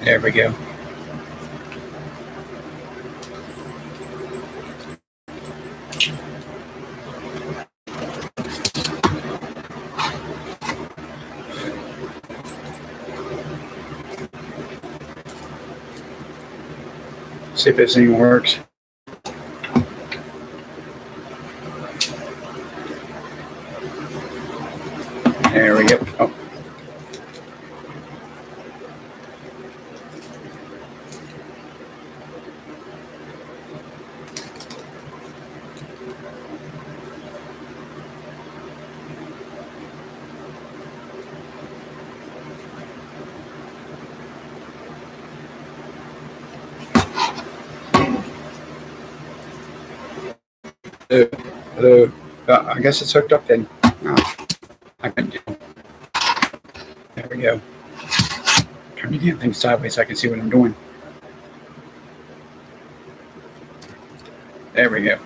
There we go. See if this thing works. There we go. Oh. Hello. I guess it's hooked up then. Oh, I can do. There we go. Turn the damn thing sideways so I can see what I'm doing. There we go.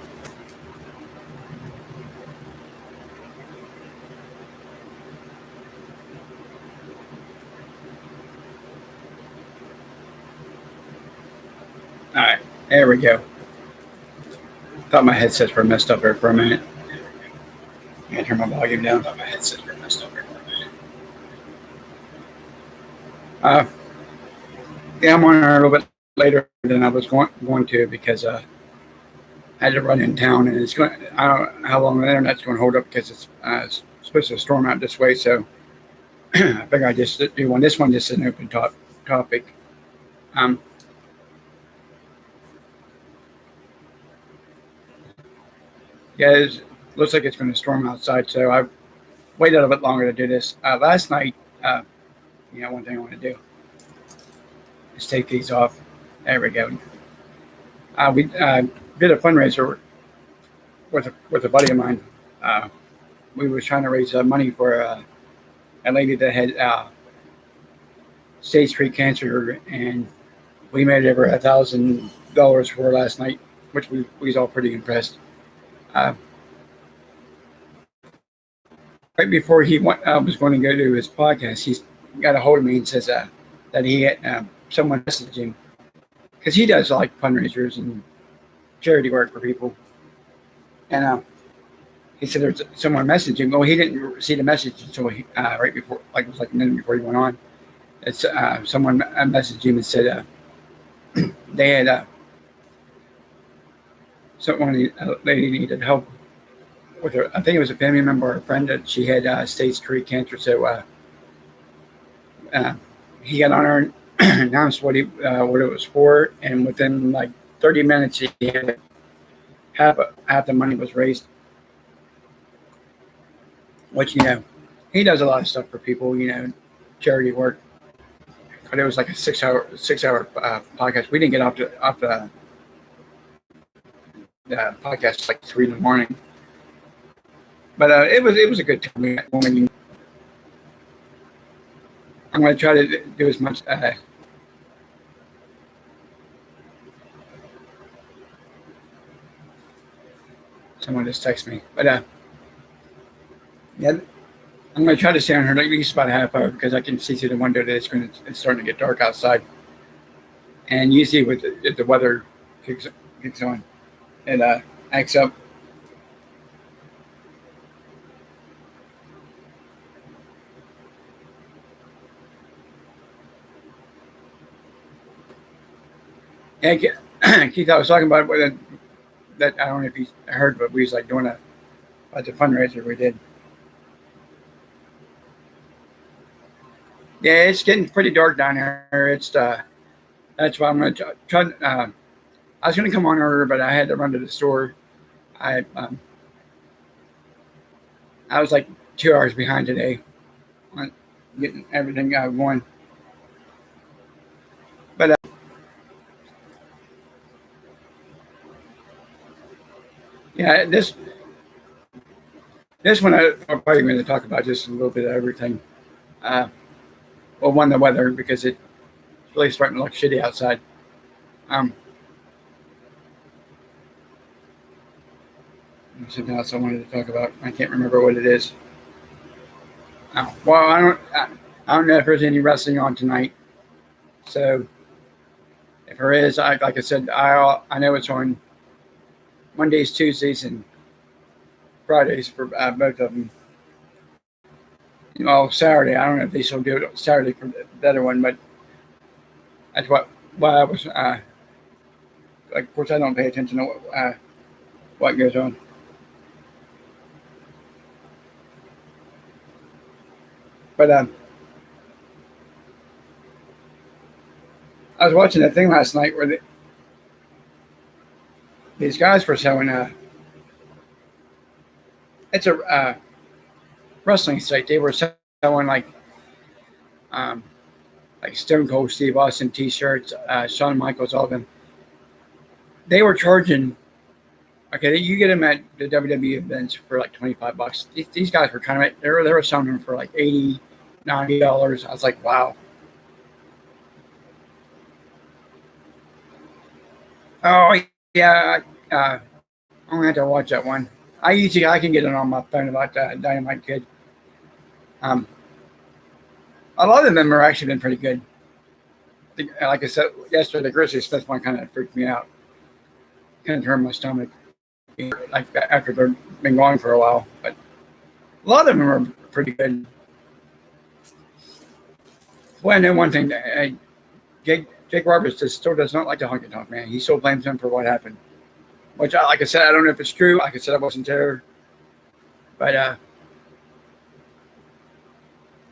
All right, there we go. Thought my headsets were messed up there for a minute. I gotta turn my volume down. Thought my headsets were messed up there for a minute. Yeah, I'm on there a little bit later than I was going to because I had to run in town, and it's going. I don't know how long the internet's going to hold up because it's supposed to storm out this way. So I figure I just do one. This one just is an open topic. Yeah, it looks like it's going to storm outside, so I've waited a bit longer to do this. Last night, one thing I want to do is take these off. There we go. We did a fundraiser with a buddy of mine. We were trying to raise money for a lady that had stage 3 cancer, and we made over $1,000 for her last night, which we was all pretty impressed. Right before he was going to go to his podcast, he got a hold of me and says that he had someone messaged him because he does like fundraisers and charity work for people, and he said there's someone messaged him. Well, he didn't see the message until right before, like it was like a minute before he went on. It's someone messaged him and said they had someone lady needed help with her. I think it was a family member or a friend that she had stage 3 cancer. So he got on her and announced what it was for, and within like 30 minutes, he had half the money was raised. Which he does a lot of stuff for people, charity work. But it was like a 6 hour podcast. We didn't get off the podcast like 3 in the morning. But it was a good time. I'm going to try to do as much. Someone just texted me, but yeah, I'm going to try to stay on her at least about a half hour because I can see through the window that it's starting to get dark outside. And usually with the weather kicks on, it acts up. Yeah, Keith, I was talking about that. I don't know if you heard, but we was like doing the fundraiser we did. Yeah, it's getting pretty dark down here. It's that's why I'm going to try. I was going to come on earlier, but I had to run to the store. I was like 2 hours behind today on getting everything going. But yeah, this one I'm probably going to talk about just a little bit of everything. Well, one, the weather, because it's really starting to look shitty outside. Something else I wanted to talk about. I can't remember what it is. Well, I don't know if there's any wrestling on tonight. So if there is, like I said, I know it's on Mondays, Tuesdays, and Fridays for both of them. Saturday. I don't know if they still do it Saturday for the other one, but that's why I was. Of course, I don't pay attention to what goes on. But I was watching that thing last night where these guys were showing it's a wrestling site. They were selling like Stone Cold Steve Austin T-shirts, Shawn Michaels, all of them. They were charging. Okay, you get them at the WWE events for like $25. These guys were trying to make. They were selling them for like $80, $90. I was like, wow. Oh yeah, I'm gonna have to watch that one. I can get it on my phone about Dynamite Kid. A lot of them are actually been pretty good. Like I said yesterday, the Grizzly Smith one kind of freaked me out. Kind of turned my stomach, like after they've been gone for a while. But a lot of them are pretty good. Well, I know one thing. Jake Roberts still does not like the honky tonk man. He still blames him for what happened. Which, like I said, I don't know if it's true. Like I said, I wasn't there. But a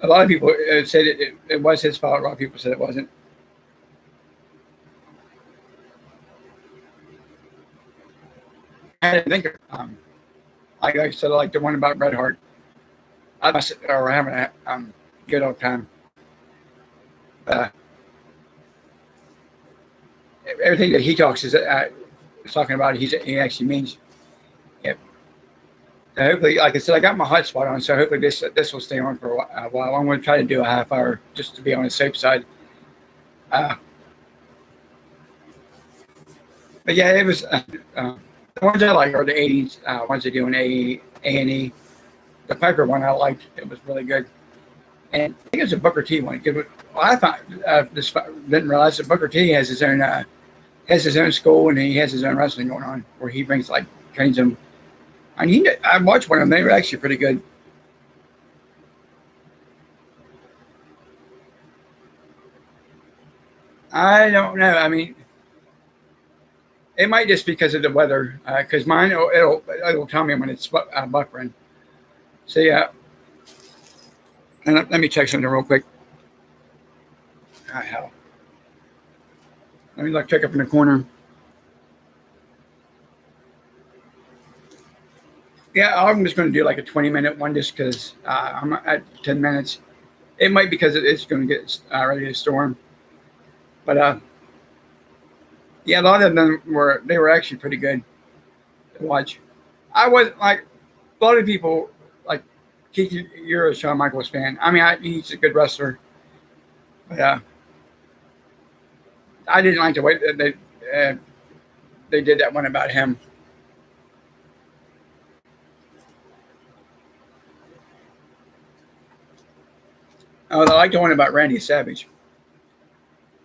lot of people said it was his fault. A lot of people said it wasn't. I didn't think like I said, like the one about Bret Hart. I must or having a good old time. Everything that he talks is talking about. He actually means. Yep. So hopefully, like I said, I got my hotspot on, so hopefully this will stay on for a while. I'm going to try to do a half hour just to be on the safe side. But yeah, it was the ones I like are the '80s ones they do in A&E. The Piper one I liked; it was really good. And I think it's a Booker T one. I thought didn't realize that Booker T has his own school and he has his own wrestling going on where he brings trains them. And I watched one of them; they were actually pretty good. I don't know. I mean, it might just because of the weather. Because mine, it'll tell me when it's buffering. So yeah. And let me check something real quick. Hell. Let me check up in the corner. Yeah, I'm just going to do like a 20-minute one just because I'm at 10 minutes. It might because it's going to get ready to storm. But yeah, a lot of them were actually pretty good to watch. I was like a lot of people like Keith. You're a Shawn Michaels fan. I mean, he's a good wrestler, but I didn't like the way that they did that one about him. I like the one about Randy Savage.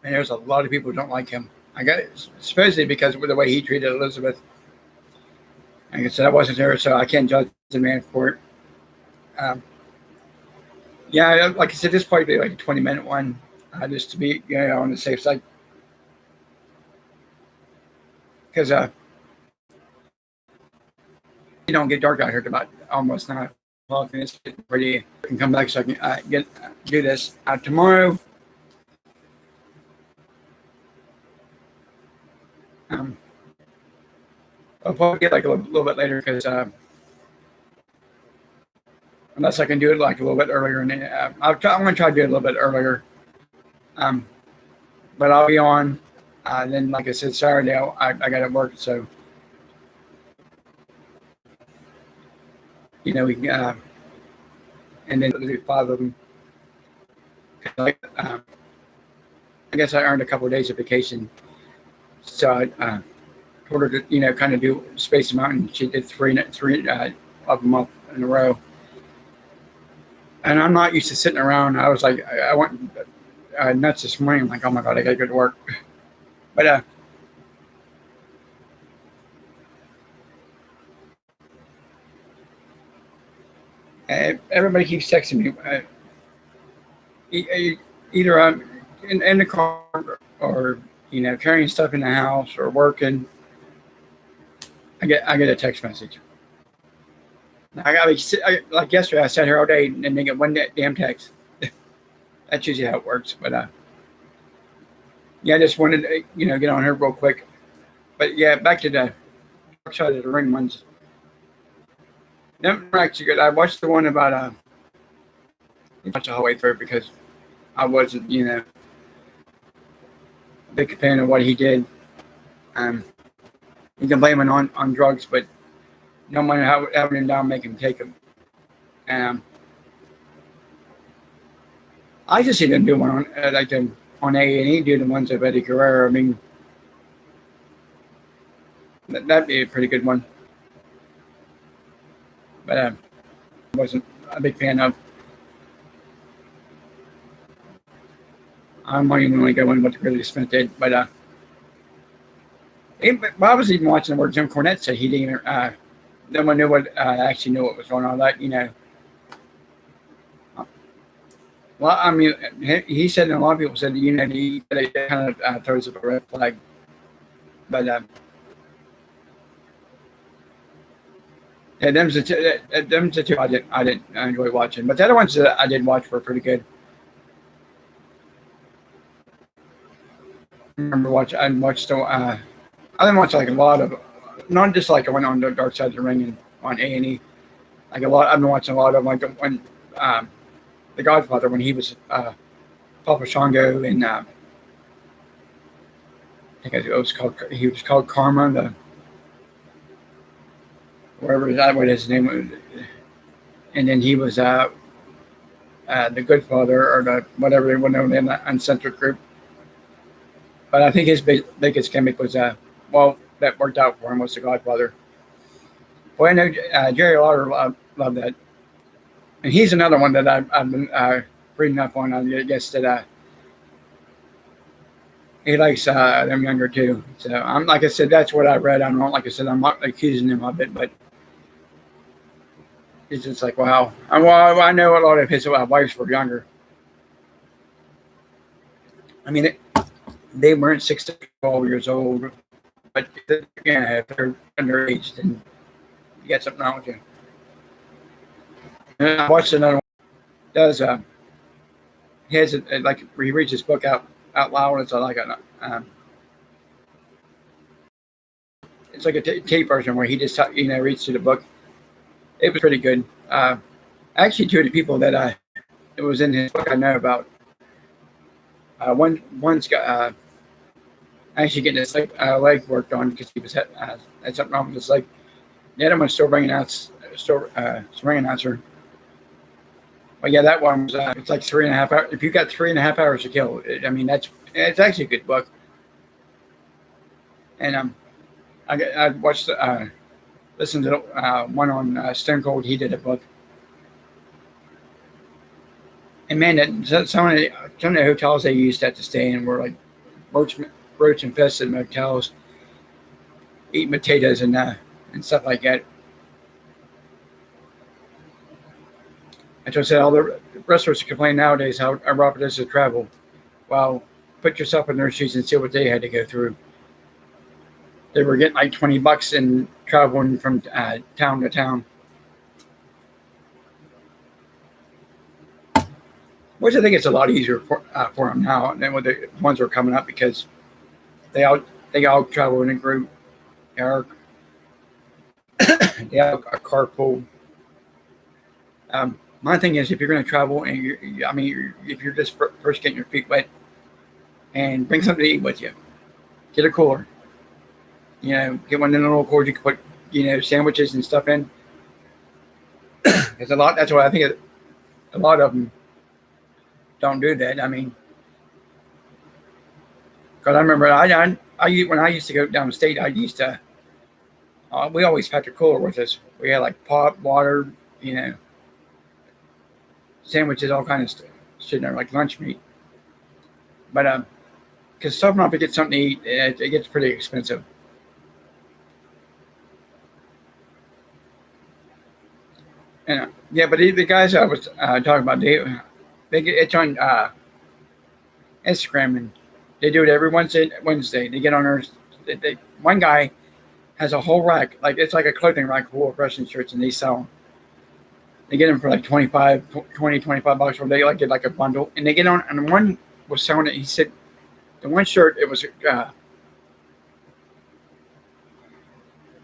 And there's a lot of people who don't like him. I got it, especially because of the way he treated Elizabeth. Like I said, I wasn't there, so I can't judge the man for it. Yeah, like I said, this probably be like a 20-minute one, just to be on the safe side. Because you don't get dark out here at about almost 9 o'clock, and it's pretty. I can come back so I can do this tomorrow. I'll probably get like a little bit later because unless I can do it like a little bit earlier, and I'm going to try to do it a little bit earlier. But I'll be on. Then, like I said, Saturday I got to work, so we can. And then do 5 of them. I guess I earned a couple of days of vacation, so I told her to kind of do space them out, and she did three of them up in a row. And I'm not used to sitting around. I was like, I want nuts this morning. I'm like, oh my God, I gotta go to work. But everybody keeps texting me. Either I'm in the car or carrying stuff in the house or working. I get a text message. Like yesterday, I sat here all day and didn't get one damn text. That's usually how it works. But yeah, I just wanted to get on here real quick. But yeah, back to the Dark Side of the Ring ones. Them were actually good. I watched the one about watched the whole way through because I wasn't a big fan of what he did. You can blame him on drugs, but no matter how having him down, make him take them. I just see them do one on like them on A&E, do the ones of Eddie Guerrero. I mean, that'd be a pretty good one. But I wasn't a big fan of. I'm not even going to go into what Ridley Smith did, but I was even watching where Jim Cornette said he didn't even, no one knew actually knew what was going on. Well, I mean, he said, and a lot of people said, he kind of throws up a red flag. But yeah, them's the two I didn't enjoy watching. But the other ones that I did watch were pretty good. I didn't watch like a lot of, not just like I went on the Dark Side of the Ring and on A&E. Like a lot, I've been watching a lot of like when The Godfather, when he was Papa Shango, and I think it was he was called Karma, whatever that what his name was, and then he was the Good Father, or the whatever they were known in the Uncensored group. But I think his biggest gimmick was that worked out for him was The Godfather. Well, I know Jerry Lawler loved that. And he's another one that I've been reading up on. I guess that he likes them younger too. So I'm like I said, that's what I read. I'm not accusing him of it, but it's just like wow. I know a lot of his wives were younger. I mean, they weren't 6 to 12 years old, but if they're underage, then you got something wrong with you. And I watched another one. Does he has he reads his book out loud? It's like it's like a tape version where he just reads through the book. It was pretty good. Actually, two of the people that it was in his book I know about. One's got actually getting his leg worked on because he was had something wrong with his leg. The other one's still ringing announcer. But yeah, that one was it's like 3.5 hours. If you got 3.5 hours to kill, it's actually a good book. And I watched listened to one on Stone Cold. He did a book. And man, some of the hotels they used to stay in were like roach infested motels, eating potatoes and stuff like that. As I said, all the restaurants complain nowadays how rough it is to travel. Well, put yourself in their shoes and see what they had to go through. They were getting like $20 and traveling from town to town. Which I think it's a lot easier for them now than what the ones that are coming up because they all travel in a group. They have a carpool. My thing is, if you're going to travel and if you're just first getting your feet wet, and bring something to eat with you, get a cooler. Get one of the little coolers you can put sandwiches and stuff in. There's a lot. That's why I think a lot of them don't do that. Because I remember when I used to go downstate, I used to we always packed a cooler with us. We had like pop, water, sandwiches, all kind of stuff, sitting there like lunch meat. But because stopping off to get something to eat, it gets pretty expensive. And yeah, but the guys I was talking about, they get it's on Instagram, and they do it every Wednesday. They get on there. One guy has a whole rack, like it's like a clothing rack full of wrestling shirts, and they sell them. They get them for like 25 bucks, or they like get like a bundle, and they get on. And one was selling it. He said the one shirt, it was I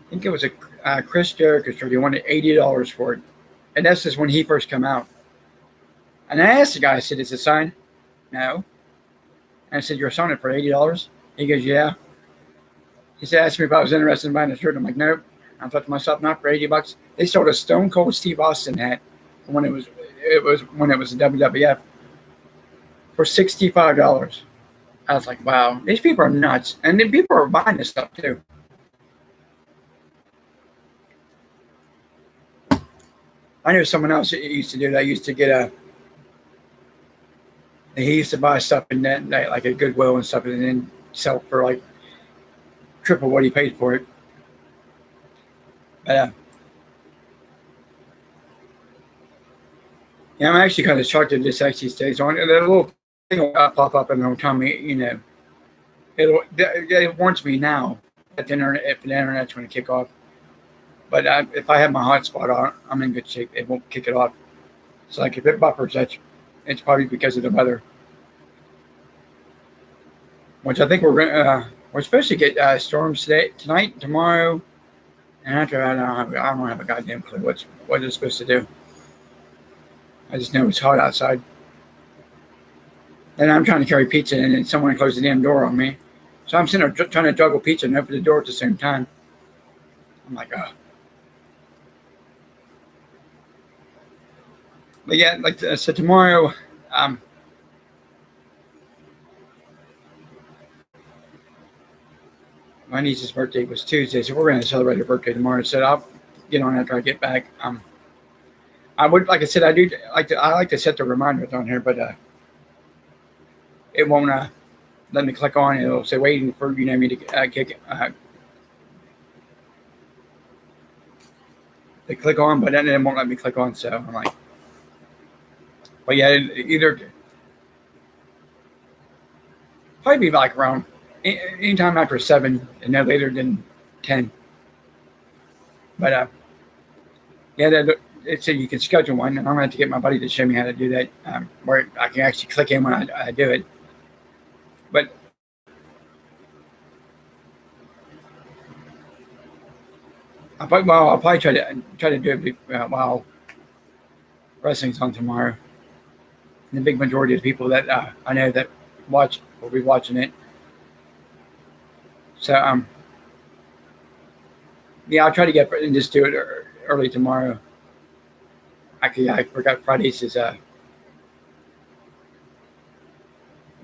think it was a Chris Jericho shirt. He wanted $80 for it, and that's just when he first came out. And I asked the guy, I said, "Is it signed?" No. And I said, "You're selling it for $80?" He goes, "Yeah." He said, asked me if I was interested in buying a shirt. I'm like, nope. I thought to myself, not for $80. They sold a Stone Cold Steve Austin hat when it was a WWF for $65. I was like, wow, these people are nuts. And then people are buying this stuff too. I knew someone else that used to do that. Used to get he used to buy stuff in that like at Goodwill and stuff, and then sell for like triple what he paid for it. But yeah, I'm actually kind of shocked that this actually stays on. And a little thing will pop up and it'll tell me, it warns me now that if the internet's going to kick off. But if I have my hotspot on, I'm in good shape. It won't kick it off. So like if it buffers, it's probably because of the weather. Which I think we're supposed to get storms tonight, tomorrow, and after that, I don't have a goddamn clue what it's supposed to do. I just know it's hot outside. And I'm trying to carry pizza in, and someone closed the damn door on me. So I'm sitting there trying to juggle pizza and open the door at the same time. I'm like, oh. But yeah, like I said, tomorrow, my niece's birthday was Tuesday, so we're going to celebrate her birthday tomorrow. So I'll get on after I get back. I would, like I said, I like to set the reminders on here, but it won't let me click on it. It'll say waiting for me to click on, but then it won't let me click on. So I'm like, but yeah, either probably be like around anytime after 7 and no later than 10. But yeah, it said you can schedule one, and I'm going to have to get my buddy to show me how to do that, where I can actually click in when I do it. But I'll probably try to do it while wrestling's on tomorrow. And the big majority of the people that I know that watch will be watching it. So yeah, I'll try to get and just do it early tomorrow. Actually, I forgot Fridays is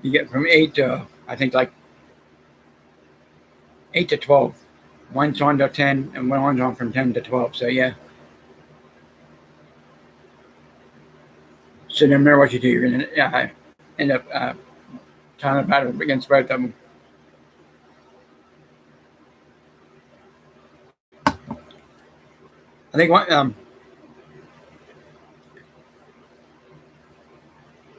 you get from 8 to I think like 8 to 12. One's on to 10, and one's on from 10 to 12. So yeah. So no matter what you do, you're gonna end up trying to battle against both of them. I think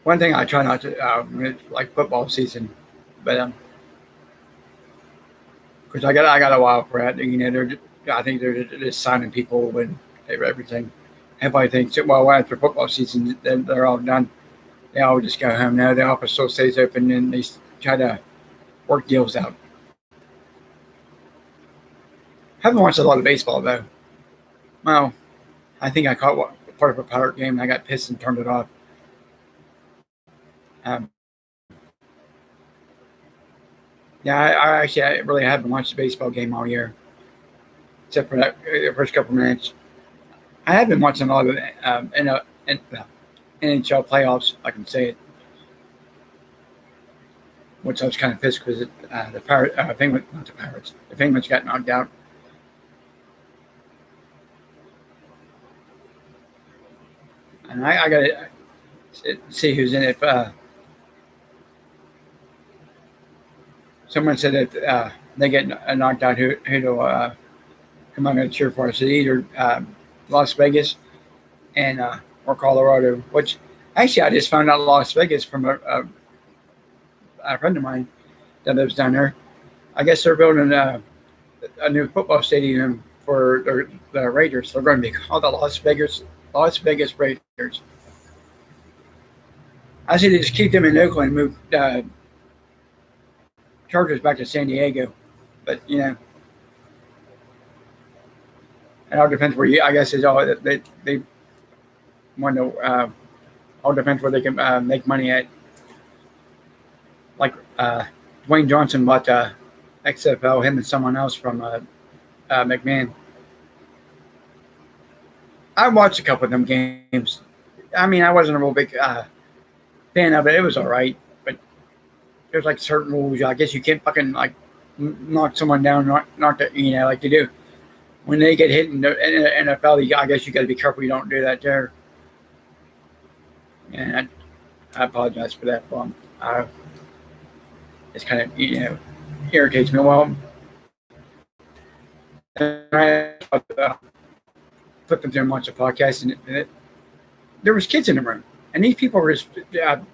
one thing I try not to like football season, but because I got a while for that. I think they're just signing people and everything. Everybody thinks that after football season, then they're all done. They all just go home. No, the office still stays open, and they try to work deals out. Haven't watched a lot of baseball though. Well, I think I caught part of a Pirate game, and I got pissed and turned it off. Yeah, I really haven't watched a baseball game all year, except for that the first couple minutes. I have been watching a lot of NHL playoffs. I can say it, which I was kind of pissed because the Penguins got knocked out. And I got to see who's in it. someone said that they get knocked out, who to come out and cheer for us. It's either Las Vegas and or Colorado. Which actually I just found out Las Vegas from a friend of mine that lives down there. I guess they're building a new football stadium for the Raiders. They're going to be called the Las Vegas Raiders. I say they just keep them in Oakland and move Chargers back to San Diego. But, you know, it all depends where I guess it's all they want to, all depends where they can make money at. Like Dwayne Johnson bought XFL, him and someone else from McMahon. I watched a couple of them games. I mean, I wasn't a real big fan of it. It was all right, but there's like certain rules. I guess you can't fucking like knock someone down, not that, you know, like you do when they get hit in the NFL. I guess you got to be careful you don't do that there. And I apologize for that. It's kind of, you know, irritates me. Well, I put them there and watch the podcast, and there was kids in the room, and these people were just act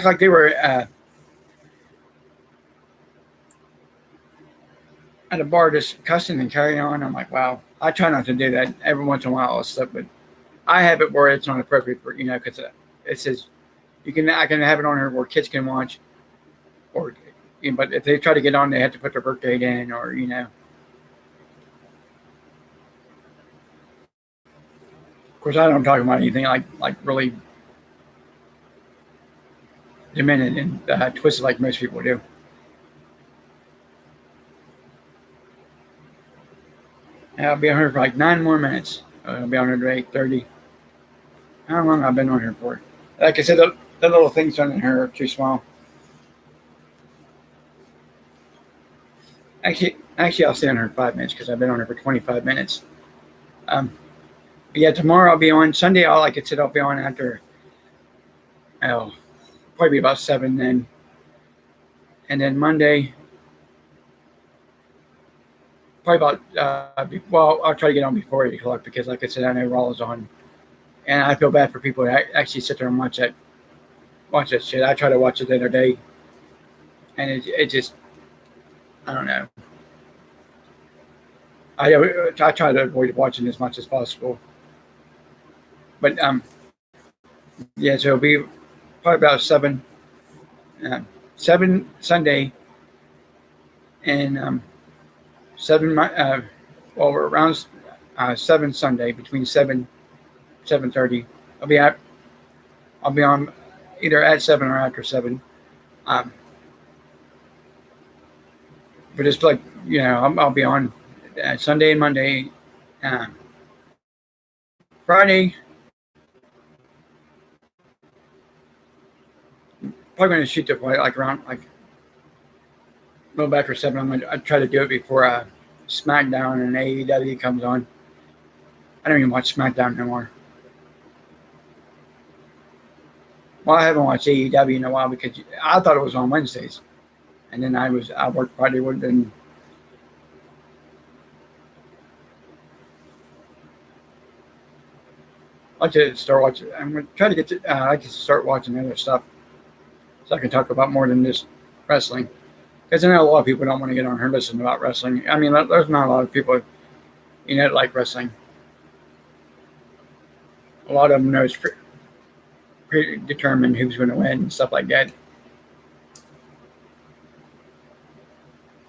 like they were at a bar just cussing and carrying on. I'm like, wow. I try not to do that. Every once in a while I'll slip, but I have it where it's not appropriate for, you know, because it says I can have it on here where kids can watch, or, you know, but if they try to get on, they have to put their birth date in, or, you know. Of course, I don't talk about anything like really demented and twisted like most people do. And I'll be on here for like 9 more minutes. I'll be on here to 8:30. How long I've been on here for? Like I said, the little things on here are too small. Actually, I'll stay on here 5 minutes because I've been on here for 25 minutes. Yeah, tomorrow I'll be on. Sunday, like I said, I'll be on after. Oh, probably about 7 then. And then Monday, probably about. Well, I'll try to get on before 8 o'clock because, like I said, I know Raw is on, and I feel bad for people that actually sit there and watch that shit. I try to watch it the other day, and it just, I don't know. I try to avoid watching as much as possible. But yeah, so it'll be probably about 7 Sunday, and 7 well, we're around 7 Sunday, between 7:30. I'll be on either at 7 or after 7. But it's like, you know, I'll be on Sunday and Monday, Friday. Probably going to shoot the flight like around like a little after 7. I try to do it before SmackDown and AEW comes on. I don't even watch SmackDown anymore. Well, I haven't watched AEW in a while because I thought it was on Wednesdays, and then I worked Friday with them. I like to start watching. I'm going to try to get to. I like to start watching other stuff, so I can talk about more than just wrestling. Because I know a lot of people don't want to get on here listening about wrestling. I mean, there's not a lot of people, you know, that like wrestling. A lot of them know it's predetermined who's going to win and stuff like that.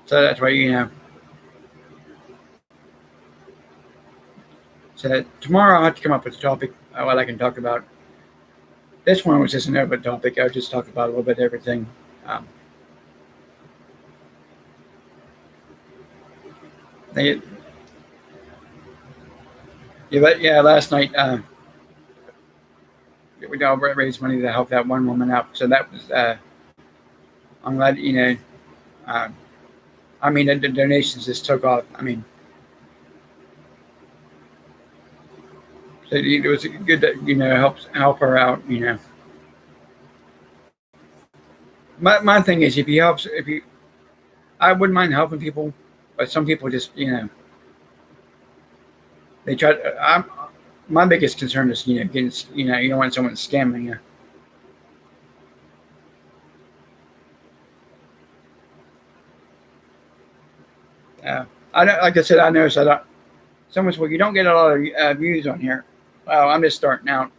So that's why, you know. So tomorrow I'll have to come up with a topic what I can talk about. This one was just an open topic. I'll just talk about a little bit of everything. Last night we all raised money to help that one woman out. So that was, I'm glad, you know, I mean, the donations just took off. I mean, so it was good to, you know, help her out, you know. My thing is, if you I wouldn't mind helping people, but some people just, they try. My biggest concern is, getting, you don't want someone scamming you. Like I said, I noticed someone said, well, you don't get a lot of views on here. Well, I'm just starting out.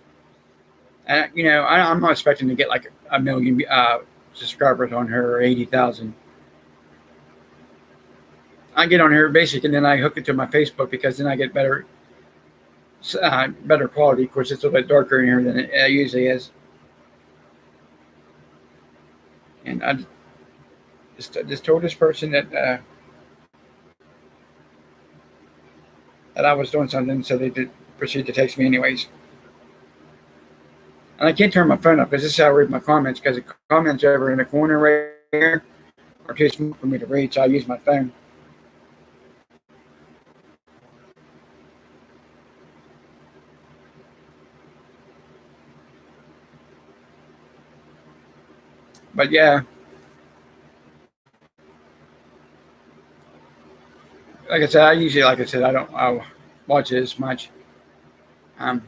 And, I'm not expecting to get like a million subscribers on her or 80,000. I get on here basic and then I hook it to my Facebook because then I get better quality. Of course, it's a little bit darker in here than it usually is. And I just told this person that I was doing something, so they did proceed to text me anyways. And I can't turn my phone up because this is how I read my comments, because the comments are over in the corner right here are too small for me to read, so I use my phone. But yeah, like I said, I don't watch it as much. I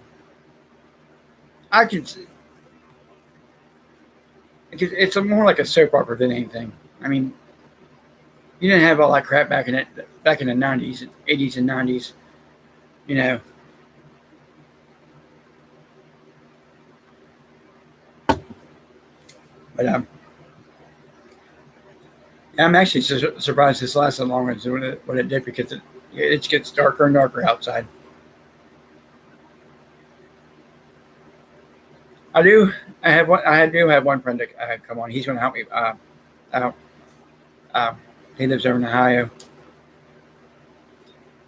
can. It's more like a soap opera than anything. I mean, you didn't have all that crap back in the '90s, '80s, and '90s. You know. But I'm actually surprised this lasted longer than what it did, because it gets darker and darker outside. I do. I do have one friend that come on. He's going to help me out. He lives over in Ohio.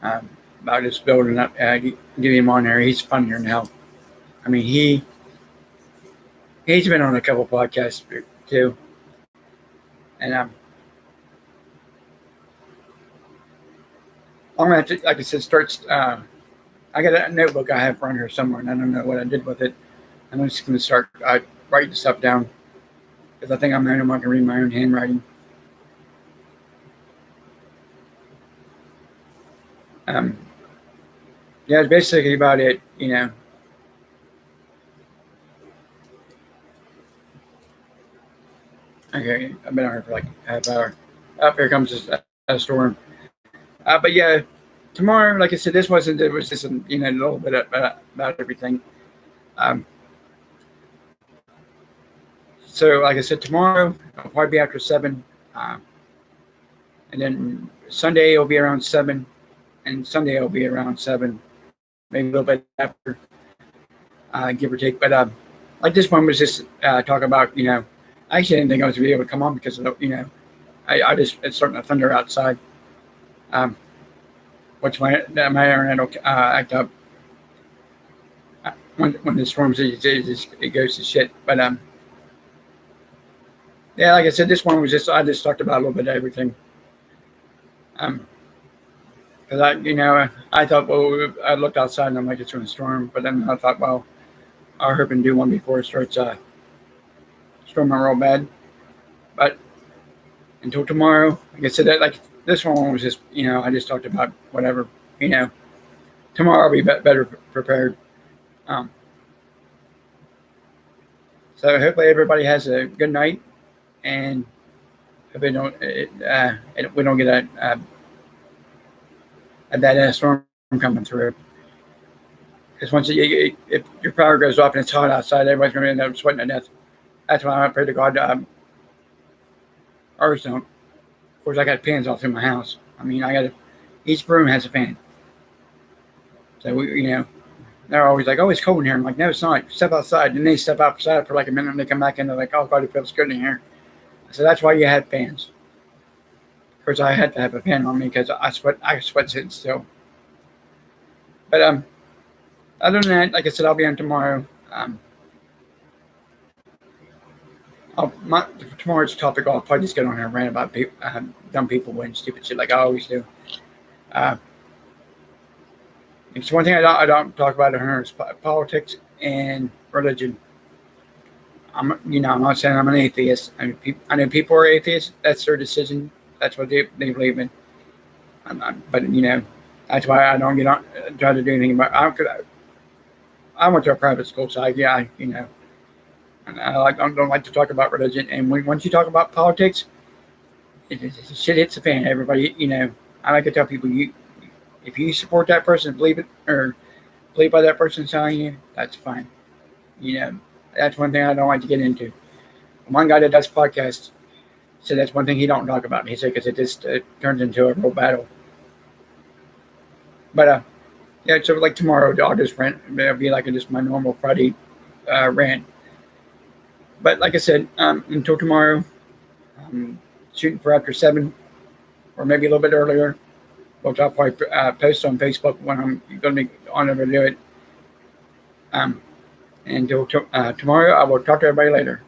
About just building up, getting him on there. He's funnier than hell. I mean, he's been on a couple podcasts too, and I'm gonna have to, like I said, start. I got a notebook I have around here somewhere, and I don't know what I did with it. I'm just going to start writing stuff down, because I think I'm the only one who can read my own handwriting. Yeah, it's basically about it, Okay, I've been on here for like a half hour. Up here comes a storm. But yeah, tomorrow, like I said, it was just a little bit about everything. So, like I said, tomorrow I'll probably be after 7, and then Sunday it'll be around 7, and Sunday it'll be around 7, maybe a little bit after, give or take. But like this one was just talk about, I actually didn't think I was going to be able to come on because of it's starting to thunder outside, which my internet will act up when the storms it goes to shit. But yeah, like I said, this one was I just talked about a little bit of everything. Because I thought, well, I looked outside and I'm like, it's going to storm. But then I thought, well, I'll hurry and do one before it starts storming real bad. But until tomorrow, like I said, like this one was just, I just talked about whatever, Tomorrow I'll be better prepared. So hopefully everybody has a good night, and if we don't get a bad storm coming through. Because once if your power goes off and it's hot outside, everybody's going to end up sweating to death. That's why I pray to God ours don't. Of course, I got fans all through my house. I mean, each room has a fan. So they're always like, "Oh, it's cold in here." I'm like, "No, it's not. Step outside." And they step outside for like a minute, and they come back in. They're like, "Oh God, it feels good in here." So that's why you have fans. Of course, I had to have a fan on me because I sweat sitting still. But other than that, like I said, I'll be on tomorrow. Tomorrow's topic, I'll probably just get on here and rant about dumb people and stupid shit like I always do. It's one thing I don't talk about on here is politics and religion. I'm not saying I'm an atheist. I know people are atheists. That's their decision. That's what they believe in. But that's why I don't get on try to do anything about. I went to a private school, so and don't like to talk about religion. And once you talk about politics, shit hits the fan. Everybody, I like to tell people, if you support that person, believe it or believe by that person telling you, that's fine. That's one thing I don't like to get into. One guy that does podcasts said that's one thing he don't talk about. He said because it just turns into a real battle. But yeah, so like tomorrow, I'll just rant. It'll be like just my normal Friday rant. But like I said, until tomorrow, shooting for after 7, or maybe a little bit earlier, which I'll probably post on Facebook when I'm going to be on there to do it. Until tomorrow, I will talk to everybody later.